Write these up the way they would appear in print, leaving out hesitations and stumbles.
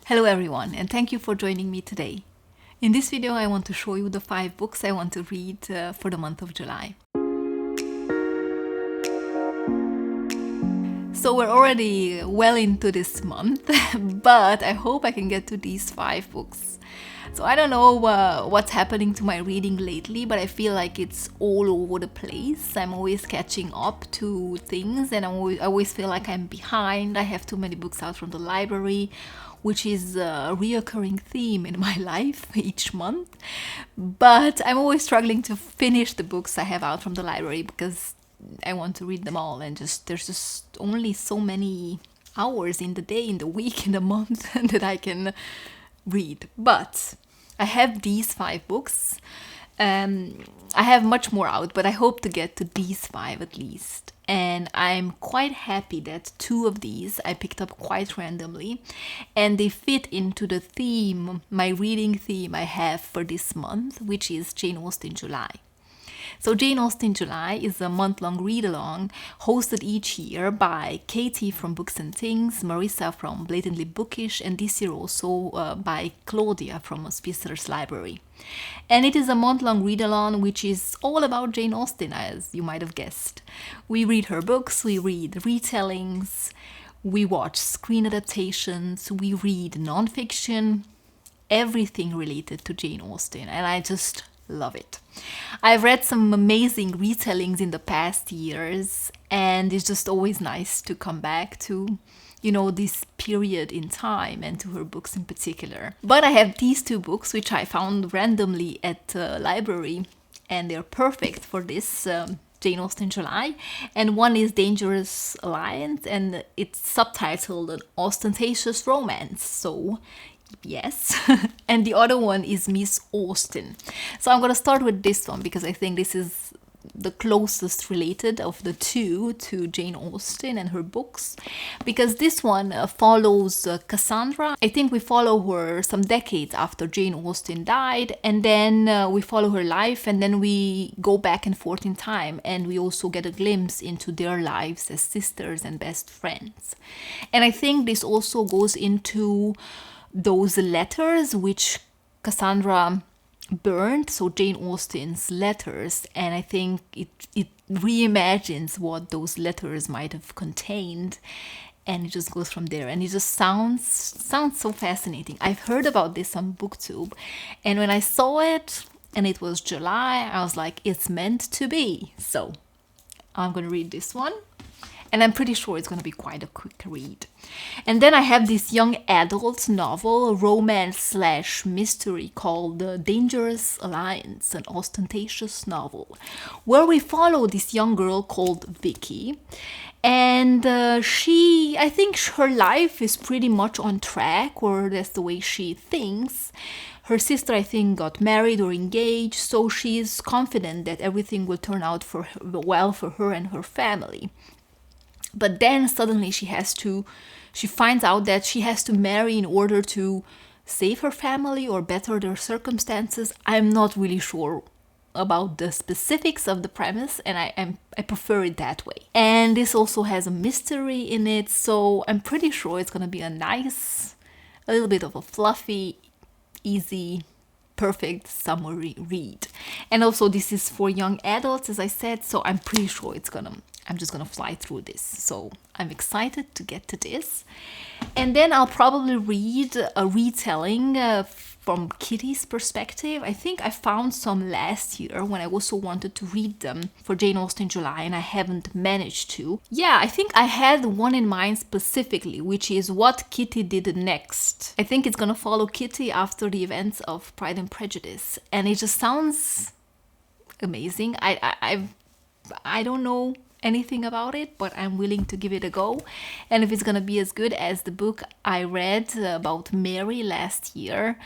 Hello everyone, and thank you for joining me today. In this video I want to show you the 5 books I want to read for the month of July. So we're already well into this month, but I hope I can get to these 5 books. So I don't know what's happening to my reading lately, but I feel like it's all over the place. I'm always catching up to things and I always feel like I'm behind. I have too many books out from the library, which is a reoccurring theme in my life each month. But I'm always struggling to finish the books I have out from the library because I want to read them all, and there's just only so many hours in the day, in the week, in the month that I can read. But I have these 5 books. I have much more out, but I hope to get to these 5 at least. And I'm quite happy that 2 of these I picked up quite randomly, and they fit into the theme, my reading theme I have for this month, which is Jane Austen July. So Jane Austen July is a month-long read-along hosted each year by Katie from Books and Things, Marissa from Blatantly Bookish, and this year also by Claudia from Spicer's Library. And it is a month-long read-along which is all about Jane Austen, as you might have guessed. We read her books, we read retellings, we watch screen adaptations, we read non-fiction, everything related to Jane Austen, and I just love it. I've read some amazing retellings in the past years, and it's just always nice to come back to, this period in time and to her books in particular. But I have these 2 books which I found randomly at the library, and they're perfect for this Jane Austen July. And one is Dangerous Alliance, and it's subtitled An Austentacious Romance. So yes. And the other one is Miss Austen. So I'm going to start with this one because I think this is the closest related of the 2 to Jane Austen and her books, because this one follows Cassandra. I think we follow her some decades after Jane Austen died, and then we follow her life, and then we go back and forth in time, and we also get a glimpse into their lives as sisters and best friends. And I think this also goes into those letters which Cassandra burned, so Jane Austen's letters, and I think it reimagines what those letters might have contained, and it just goes from there, and it just sounds so fascinating. I've heard about this on BookTube, and when I saw it and it was July, I was like, it's meant to be. So I'm gonna read this one. And I'm pretty sure it's going to be quite a quick read. And then I have this young adult novel, romance/mystery, called The Dangerous Alliance, an Austentacious novel, where we follow this young girl called Vicky. And I think her life is pretty much on track, or that's the way she thinks. Her sister, I think, got married or engaged, so she's confident that everything will turn out well for her and her family. But then suddenly she finds out that she has to marry in order to save her family or better their circumstances. I'm not really sure about the specifics of the premise, and I prefer it that way. And this also has a mystery in it, so I'm pretty sure it's gonna be a little bit of a fluffy, easy, perfect summary read. And also this is for young adults, as I said, so I'm pretty sure I'm just gonna fly through this. So I'm excited to get to this. And then I'll probably read a retelling from Kitty's perspective. I think I found some last year when I also wanted to read them for Jane Austen July, and I haven't managed to. Yeah, I think I had one in mind specifically, which is What Kitty Did Next. I think it's gonna follow Kitty after the events of Pride and Prejudice, and it just sounds amazing. I don't know anything about it, but I'm willing to give it a go. And if it's gonna be as good as the book I read about Mary last year,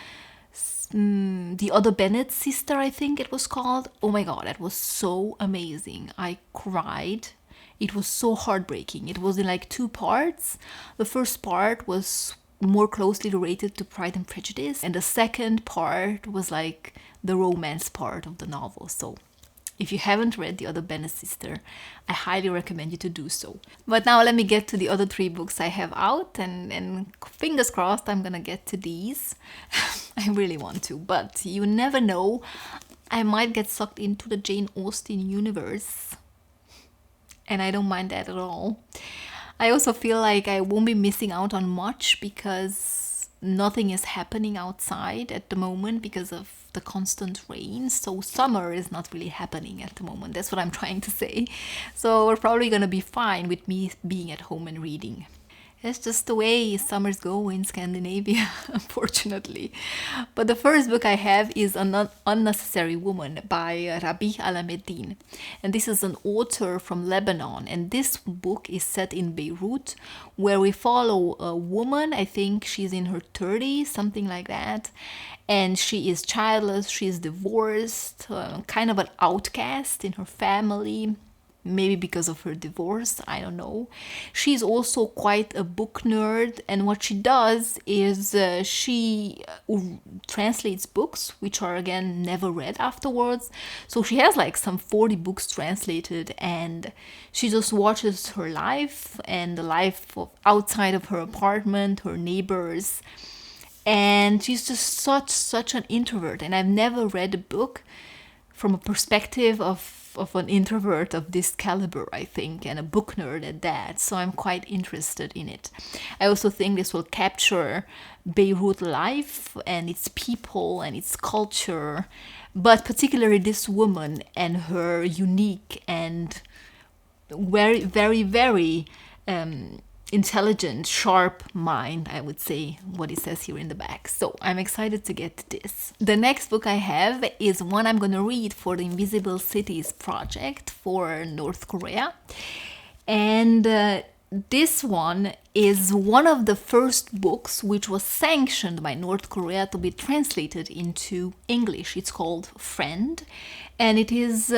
The Other Bennet Sister, I think it was called. Oh my god, that was so amazing. I cried. It was so heartbreaking. It was in like 2 parts. The first part was more closely related to Pride and Prejudice, and the second part was like the romance part of the novel. So If you haven't read The Other Bene Sister, I highly recommend you to do so. But now let me get to the other 3 books I have out, and fingers crossed I'm gonna get to these. I really want to, but you never know. I might get sucked into the Jane Austen universe, and I don't mind that at all. I also feel like I won't be missing out on much because nothing is happening outside at the moment because of the constant rain. So summer is not really happening at the moment. That's what I'm trying to say. So we're probably gonna be fine with me being at home and reading. It's just the way summers go in Scandinavia, unfortunately. But the first book I have is An Unnecessary Woman by Rabih Alameddine. And this is an author from Lebanon. And this book is set in Beirut, where we follow a woman. I think she's in her 30s, something like that. And she is childless, she is divorced, kind of an outcast in her family. Maybe because of her divorce, I don't know. She's also quite a book nerd, and what she does is she translates books, which are again never read afterwards. So she has like some 40 books translated, and she just watches her life and the life of outside of her apartment, her neighbors. And she's just such an introvert, and I've never read a book from a perspective of an introvert of this caliber, I think, and a book nerd at that. So I'm quite interested in it. I also think this will capture Beirut life and its people and its culture, but particularly this woman and her unique and very, very, very intelligent, sharp mind, I would say, what it says here in the back. So I'm excited to get to this. The next book I have is one I'm going to read for the Invisible Cities project for North Korea. And this one is one of the first books which was sanctioned by North Korea to be translated into English. It's called Friend, and it is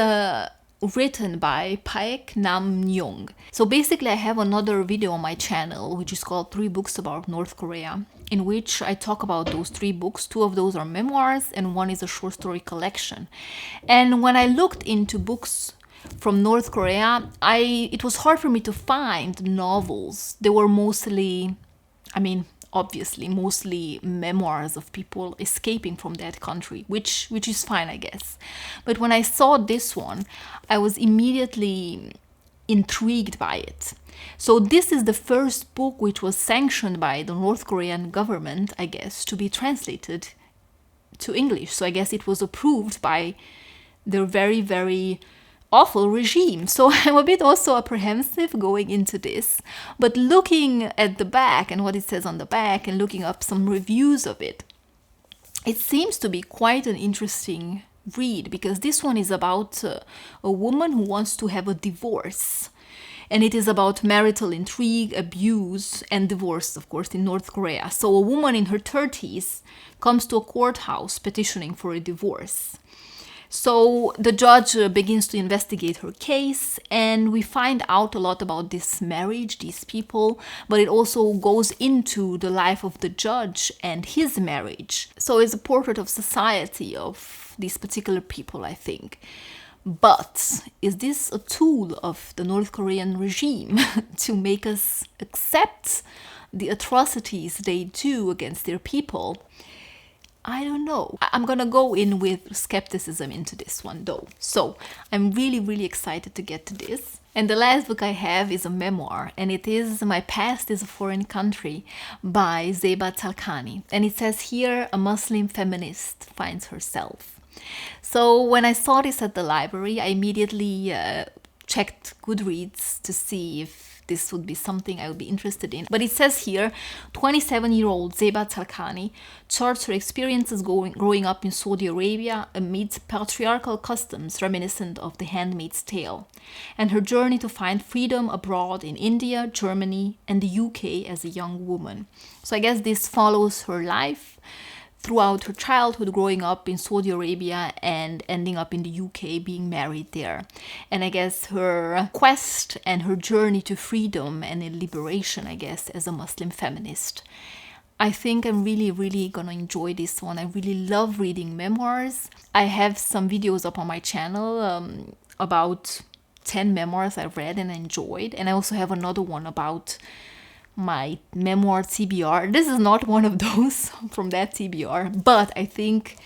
written by Paek Nam-Nyong. So basically I have another video on my channel which is called 3 Books About North Korea, in which I talk about those 3 books. 2 of those are memoirs and 1 is a short story collection. And when I looked into books from North Korea, it was hard for me to find novels. They were mostly, obviously mostly memoirs of people escaping from that country, which is fine, I guess. But when I saw this one, I was immediately intrigued by it. So this is the first book which was sanctioned by the North Korean government, I guess, to be translated to English. So I guess it was approved by their very, very awful regime. So I'm a bit also apprehensive going into this, but looking at the back and what it says on the back and looking up some reviews of it, it seems to be quite an interesting read, because this one is about a woman who wants to have a divorce. And it is about marital intrigue, abuse, and divorce, of course, in North Korea. So a woman in her 30s comes to a courthouse petitioning for a divorce. So the judge begins to investigate her case, and we find out a lot about this marriage, these people, but it also goes into the life of the judge and his marriage. So it's a portrait of society of these particular people, I think. But is this a tool of the North Korean regime to make us accept the atrocities they do against their people? I don't know. I'm gonna go in with skepticism into this one though. So I'm really, really excited to get to this. And the last book I have is a memoir, and it is My Past is a Foreign Country by Zeba Talkhani. And it says here, a Muslim feminist finds herself. So when I saw this at the library, I immediately checked Goodreads to see if this would be something I would be interested in. But it says here, 27-year-old Zeba Talkhani charts her experiences growing up in Saudi Arabia amidst patriarchal customs reminiscent of The Handmaid's Tale, and her journey to find freedom abroad in India, Germany, and the UK as a young woman. So I guess this follows her life throughout her childhood, growing up in Saudi Arabia and ending up in the UK, being married there. And I guess her quest and her journey to freedom and liberation, I guess, as a Muslim feminist. I think I'm really gonna enjoy this one. I really love reading memoirs. I have some videos up on my channel about 10 memoirs I read and enjoyed, and I also have another one about my memoir TBR. This is not one of those from that TBR, but I think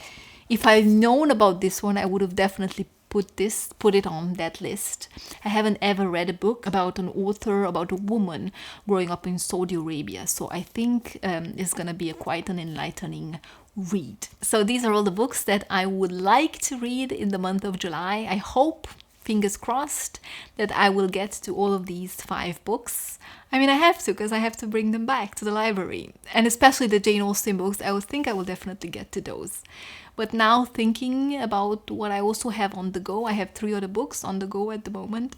if I'd known about this one, I would have definitely put it on that list. I haven't ever read a book about an author, about a woman growing up in Saudi Arabia, so I think it's gonna be quite an enlightening read. So these are all the books that I would like to read in the month of July. I hope, fingers crossed, that I will get to all of these 5 books. I mean, I have to, because I have to bring them back to the library. And especially the Jane Austen books, I would think I will definitely get to those. But now thinking about what I also have on the go, I have 3 other books on the go at the moment.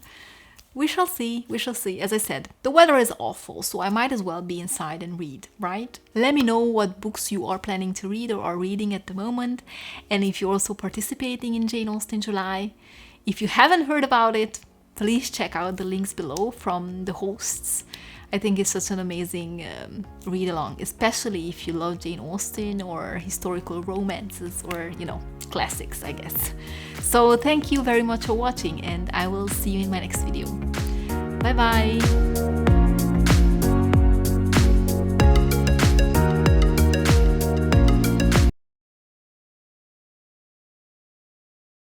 We shall see, we shall see. As I said, the weather is awful, so I might as well be inside and read, right? Let me know what books you are planning to read or are reading at the moment, and if you're also participating in Jane Austen July. If you haven't heard about it, please check out the links below from the hosts. I think it's such an amazing read-along, especially if you love Jane Austen or historical romances or, you know, classics, I guess. So thank you very much for watching, and I will see you in my next video. Bye bye!